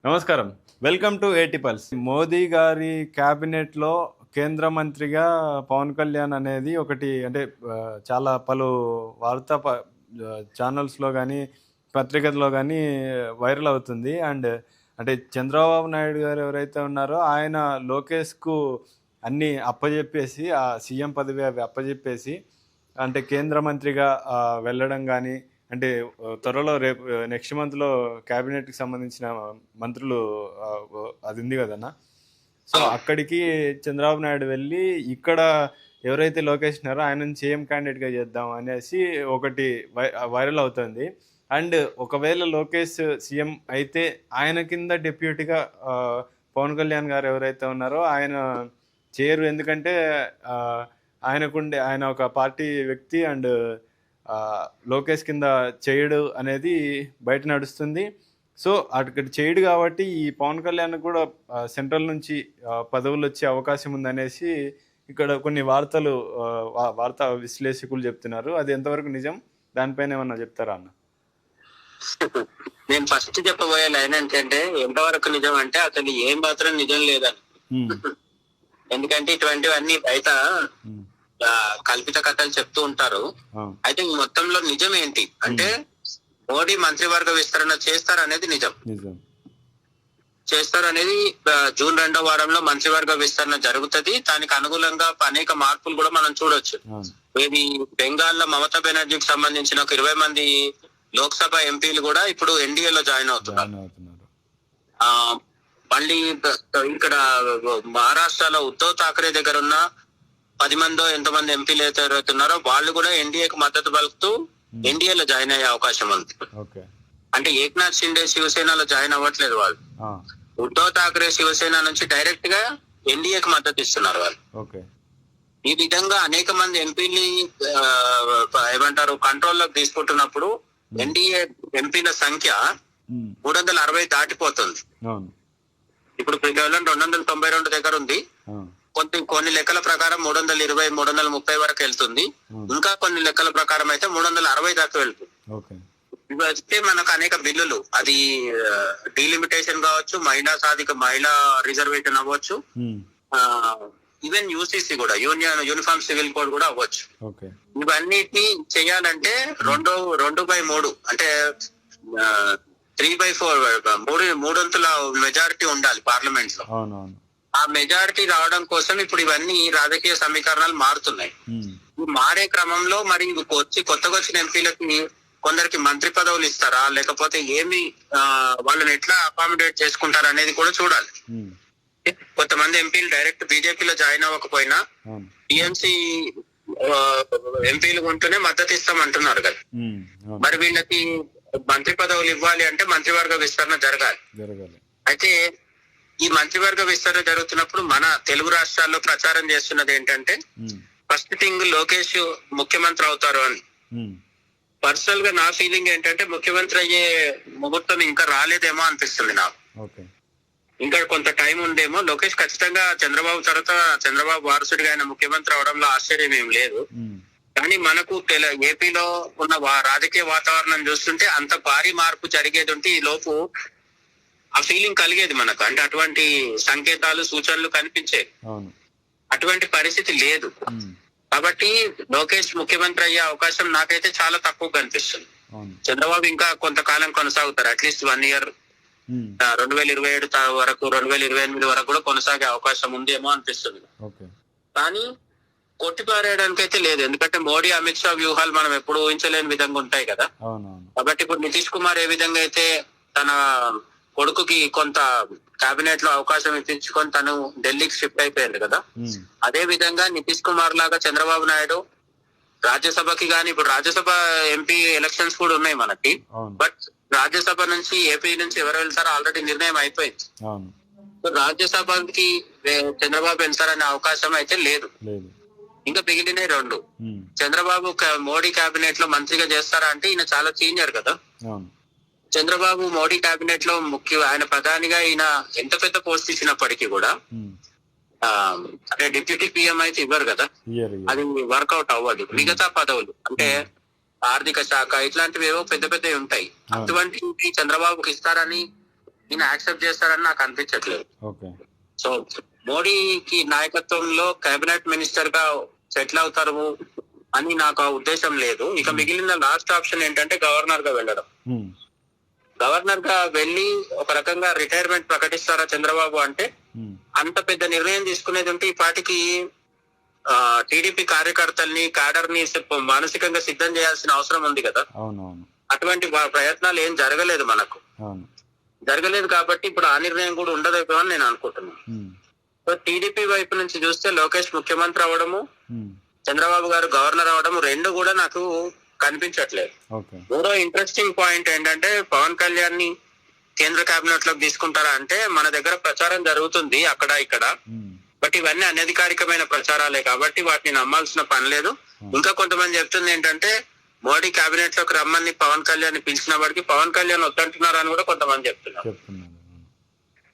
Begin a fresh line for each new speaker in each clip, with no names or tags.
నమస్కారం. Welcome to ఏటీ pulse. Modi గారి క్యాబినెట్‌లో కేంద్ర మంత్రిగా పవన్ కళ్యాణ్ అనేది ఒకటి అంటే చాలా పలు వార్తా ఛానల్స్‌లో గానీ, పత్రికల్లో గానీ వైరల్ అవుతుంది. అంటే చంద్రబాబు నాయుడు గారు ఎవరైతే ఉన్నారో ఆయన లోకేష్‌కు అన్నీ అప్పజెప్పేసి ఆ సీఎం పదవి అవి అప్పజెప్పేసి అంటే కేంద్ర మంత్రిగా వెళ్ళడం గానీ అంటే త్వరలో రేపు నెక్స్ట్ మంత్‌లో క్యాబినెట్‌కి సంబంధించిన మంత్రులు అది ఉంది గదన్న. సో, అక్కడికి చంద్రబాబు నాయుడు వెళ్ళి ఇక్కడ ఎవరైతే లోకేష్ ఉన్నారో ఆయనని సీఎం క్యాండిడేట్‌గా చేద్దాం అనేసి ఒకటి వైరల్ అవుతుంది. ఒకవేళ లోకేష్ సీఎం అయితే ఆయన కింద డిప్యూటీగా పవన్ కళ్యాణ్ గారు ఎవరైతే ఉన్నారో ఆయన చేయరు. ఎందుకంటే ఆయన ఒక పార్టీ వ్యక్తి లోకేష్ కింద చేయడు అనేది బయట నడుస్తుంది. సో, అక్కడ చేయడు కాబట్టి ఈ పవన్ కళ్యాణ్ కూడా సెంట్రల్ నుంచి పదవులొచ్చే అవకాశం ఉందనేసి ఇక్కడ కొన్ని వార్తా విశ్లేషకులు చెప్తున్నారు. అది ఎంతవరకు నిజం? దానిపైన ఏమన్నా చెప్తారా అన్న?
నేను ఫస్ట్ చెప్పబోయే లైన్ ఏంటంటే ఎంతవరకు నిజం అంటే అతను ఏం మాత్రం నిజం లేదని. ఎందుకంటే ఇటువంటివన్నీ బయట కల్పిత కథలు చెప్తూ ఉంటారు. అయితే మొత్తంలో నిజం ఏంటి అంటే మోడీ మంత్రివర్గ విస్తరణ చేస్తారనేది నిజం. చేస్తారనేది జూన్ 2వ వారంలో మంత్రివర్గ విస్తరణ జరుగుతుంది. దానికి అనుగుణంగా అనేక మార్పులు కూడా మనం చూడొచ్చు. ఇది బెంగాల్లో మమతా బెనర్జీకి సంబంధించిన ఒక 20 మంది లోక్సభ ఎంపీలు కూడా ఇప్పుడు ఎన్డీఏలో జాయిన్ అవుతున్నారు. మళ్ళీ ఇక్కడ మహారాష్ట్రలో ఉద్ధవ్ ఠాకరే దగ్గర ఉన్న 10 మందో ఎంతమంది ఎంపీలు ఎవరైతున్నారో వాళ్ళు కూడా ఎన్డీఏకి మద్దతు పలుకుతూ ఎన్డీఏలో జాయిన్ అయ్యే అవకాశం ఉంది. అంటే ఏక్నాథ్ షిండే శివసేనలో జాయిన్ అవ్వట్లేదు వాళ్ళు. ఉద్ధవ్ ఠాకరే శివసేన నుంచి డైరెక్ట్ గా ఎన్డీఏకి మద్దతు ఇస్తున్నారు వాళ్ళు. ఈ విధంగా అనేక మంది ఎంపీని ఏమంటారు కంట్రోల్లోకి తీసుకుంటున్నప్పుడు ఎన్డీఏ ఎంపీల సంఖ్య 360 దాటిపోతుంది. ఇప్పుడు కేవలం 292 దగ్గర ఉంది. కొన్ని లెక్కల ప్రకారం 320, 330 వరకు వెళ్తుంది. ఇంకా కొన్ని లెక్కల ప్రకారం అయితే 360 దాకా వెళ్తుంది. ఇవి వస్తే మనకు అనేక బిల్లులు, అది డీలిమిటేషన్ కావచ్చు, మహిళా రిజర్వేషన్ అవ్వచ్చు, ఈవెన్ యూసీసీ కూడా యూనిఫామ్ సివిల్ కోడ్ కూడా అవ్వచ్చు. ఇవన్నిటిని చేయాలంటే 2/3 అంటే 3/4 మూడొంతుల మెజారిటీ ఉండాలి పార్లమెంట్ లో. ఆ మెజారిటీ రావడం కోసం ఇప్పుడు ఇవన్నీ రాజకీయ సమీకరణాలు మారుతున్నాయి. మారే క్రమంలో మరి కొత్తగా వచ్చిన ఎంపీలకి కొందరికి మంత్రి పదవులు ఇస్తారా లేకపోతే వాళ్ళని ఎట్లా అకామిడేట్ చేసుకుంటారా అనేది కూడా చూడాలి. కొంతమంది ఎంపీలు డైరెక్ట్ బీజేపీలో జాయిన్ అవ్వకపోయినా టీఎంసీ ఎంపీలు ఉంటూనే మద్దతు ఇస్తామంటున్నారు కదా. మరి వీళ్ళకి మంత్రి పదవులు ఇవ్వాలి అంటే మంత్రివర్గ విస్తరణ జరగాలి. అయితే ఈ మంత్రివర్గ విస్తరణ జరుగుతున్నప్పుడు మన తెలుగు రాష్ట్రాల్లో ప్రచారం చేస్తున్నది ఏంటంటే ఫస్ట్ థింగ్ లోకేష్ ముఖ్యమంత్రి అవుతారు అని. పర్సనల్ గా నా ఫీలింగ్ ఏంటంటే ముఖ్యమంత్రి అయ్యే ముహూర్తం ఇంకా రాలేదేమో అనిపిస్తుంది నాకు. ఇంకా కొంత టైం ఉందేమో. లోకేష్ ఖచ్చితంగా చంద్రబాబు తర్వాత చంద్రబాబు వారసుడిగా ఆయన ముఖ్యమంత్రి అవడంలో ఆశ్చర్యం ఏం లేదు. కానీ మనకు ఏపీలో ఉన్న రాజకీయ వాతావరణం చూస్తుంటే అంత భారీ మార్పు జరిగేది ఉంటే ఈ లోపు ఆ ఫీలింగ్ కలిగేది మనకు. అంటే అటువంటి సంకేతాలు సూచనలు కనిపించేవి. అటువంటి పరిస్థితి లేదు. కాబట్టి లోకేష్ ముఖ్యమంత్రి అయ్యే అవకాశం నాకైతే చాలా తక్కువ కనిపిస్తుంది. చంద్రబాబు ఇంకా కొంతకాలం కొనసాగుతారు, అట్లీస్ట్ 1 year, 2027 వరకు 2028 వరకు కూడా కొనసాగే అవకాశం ఉందేమో అనిపిస్తుంది. కానీ కొట్టిపారేయడానికి అయితే లేదు. ఎందుకంటే మోడీ అమిత్ షా వ్యూహాలు మనం ఎప్పుడు ఊహించలేని విధంగా ఉంటాయి కదా. కాబట్టి ఇప్పుడు నితీష్ కుమార్ ఏ విధంగా అయితే తన కొడుకుకి కొంత కేబినెట్ లో అవకాశం ఇప్పించుకొని తను ఢిల్లీకి షిఫ్ట్ అయిపోయింది కదా. అదే విధంగా నితీష్ కుమార్ లాగా చంద్రబాబు నాయుడు రాజ్యసభకి గాని, ఇప్పుడు రాజ్యసభ ఎంపీ ఎలక్షన్స్ కూడా ఉన్నాయి మనకి, బట్ రాజ్యసభ నుంచి ఏపీ నుంచి ఎవరు వెళ్తారో ఆల్రెడీ నిర్ణయం అయిపోయింది. రాజ్యసభకి చంద్రబాబు వెళ్తారనే అవకాశం అయితే లేదు. ఇంకా మిగిలినవి 2. చంద్రబాబు మోడీ కేబినెట్ లో మంత్రిగా చేస్తారా అంటే ఈయన చాలా సీనియర్ కదా. చంద్రబాబు మోడీ కేబినెట్ లో ఆయన ప్రధానిగా ఈయన ఎంత పెద్ద పోస్ట్ ఇచ్చినప్పటికీ కూడా అంటే డిప్యూటీ పిఎం అయితే ఇవ్వరు కదా, అది వర్కౌట్ అవ్వదు. మిగతా పదవులు అంటే ఆర్థిక శాఖ ఇట్లాంటివి ఏవో పెద్ద పెద్దవి ఉంటాయి. అటువంటి చంద్రబాబుకి ఇస్తారని ఈయన యాక్సెప్ట్ చేస్తారని నాకు అనిపించట్లేదు.
ఓకే.
సో మోడీకి నాయకత్వంలో కేబినెట్ మినిస్టర్ గా సెటిల్ అవుతారు అని నాకు ఆ ఉద్దేశం లేదు. ఇక మిగిలిన లాస్ట్ ఆప్షన్ ఏంటంటే గవర్నర్ గా వెళ్ళడం. గవర్నర్ గా వెళ్ళి ఒక రకంగా రిటైర్మెంట్ ప్రకటిస్తారా చంద్రబాబు అంటే, అంత పెద్ద నిర్ణయం తీసుకునేది ఉంటే ఈ పార్టీకి టీడీపీ కార్యకర్తల్ని క్యాడర్ ని మానసికంగా సిద్ధం చేయాల్సిన అవసరం ఉంది కదా. అటువంటి ప్రయత్నాలు ఏం జరగలేదు మనకు. జరగలేదు కాబట్టి ఇప్పుడు ఆ నిర్ణయం కూడా ఉండదు అని నేను అనుకుంటున్నాను. సో టీడీపీ వైపు నుంచి చూస్తే లోకేష్ ముఖ్యమంత్రి అవడము, చంద్రబాబు గారు గవర్నర్ అవడము రెండు కూడా నాకు కనిపించట్లేదు. మూడో ఇంట్రెస్టింగ్ పాయింట్ ఏంటంటే పవన్ కళ్యాణ్ ని కేంద్ర కేబినెట్ లోకి తీసుకుంటారా అంటే, మన దగ్గర ప్రచారం జరుగుతుంది అక్కడ ఇక్కడ, బట్ ఇవన్నీ అనధికారికమైన ప్రచారాలే కాబట్టి వాటిని నమ్మాల్సిన పని లేదు. ఇంకా కొంతమంది చెప్తుంది ఏంటంటే మోడీ కేబినెట్ లోకి రమ్మని పవన్ కళ్యాణ్ ని పిలిచిన వాడికి పవన్ కళ్యాణ్ వద్దంటున్నారు అని కూడా కొంతమంది చెప్తున్నారు.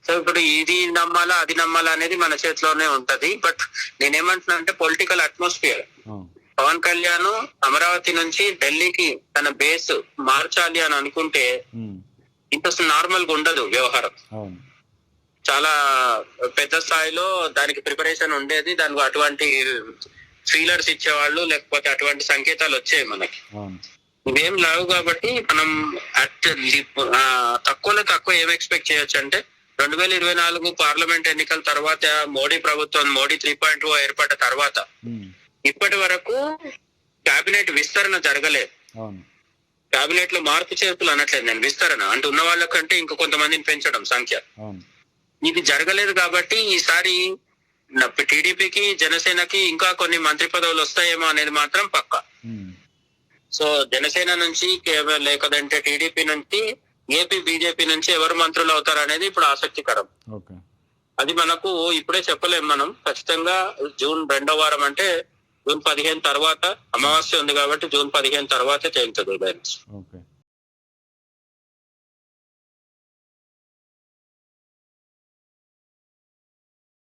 సో ఇప్పుడు ఇది నమ్మాలా అది నమ్మాలా అనేది మన చేతిలోనే ఉంటది. బట్ నేనేమంటున్నా అంటే పొలిటికల్ అట్మాస్ఫియర్, పవన్ కళ్యాణ్ అమరావతి నుంచి ఢిల్లీకి తన బేస్ మార్చాలి అని అనుకుంటే ఇంత నార్మల్ గా ఉండదు వ్యవహారం. చాలా పెద్ద స్థాయిలో దానికి ప్రిపరేషన్ ఉండేది. దానికి అటువంటి ఫీలర్స్ ఇచ్చేవాళ్ళు, లేకపోతే అటువంటి సంకేతాలు వచ్చాయి మనకి. ఇవేం లేవు కాబట్టి మనం తక్కువలో తక్కువ ఏం ఎక్స్పెక్ట్ చేయొచ్చు అంటే 2024 పార్లమెంట్ ఎన్నికల తర్వాత మోడీ ప్రభుత్వం మోడీ 3.0 ఏర్పడ్డ తర్వాత ఇప్పటి వరకు కేబినెట్ విస్తరణ జరగలేదు. కేబినెట్ లో మార్పు చేర్పులు అనట్లేదు నేను, విస్తరణ అంటే ఉన్న వాళ్ళకంటే ఇంకా కొంతమందిని పెంచడం సంఖ్య, ఇది జరగలేదు. కాబట్టి ఈసారి టీడీపీకి జనసేనకి ఇంకా కొన్ని మంత్రి పదవులు వస్తాయేమో అనేది మాత్రం పక్కా. సో జనసేన నుంచి లేకపోతే టీడీపీ నుంచి ఏపీ బీజేపీ నుంచి ఎవరు మంత్రులు అవుతారు అనేది ఇప్పుడు ఆసక్తికరం. అది మనకు ఇప్పుడే చెప్పలేము మనం. ఖచ్చితంగా జూన్ 2వ వారం అంటే జూన్ 15 తర్వాత అమావాస్య ఉంది కాబట్టి జూన్ 15 తర్వాతే తేలుతుంది.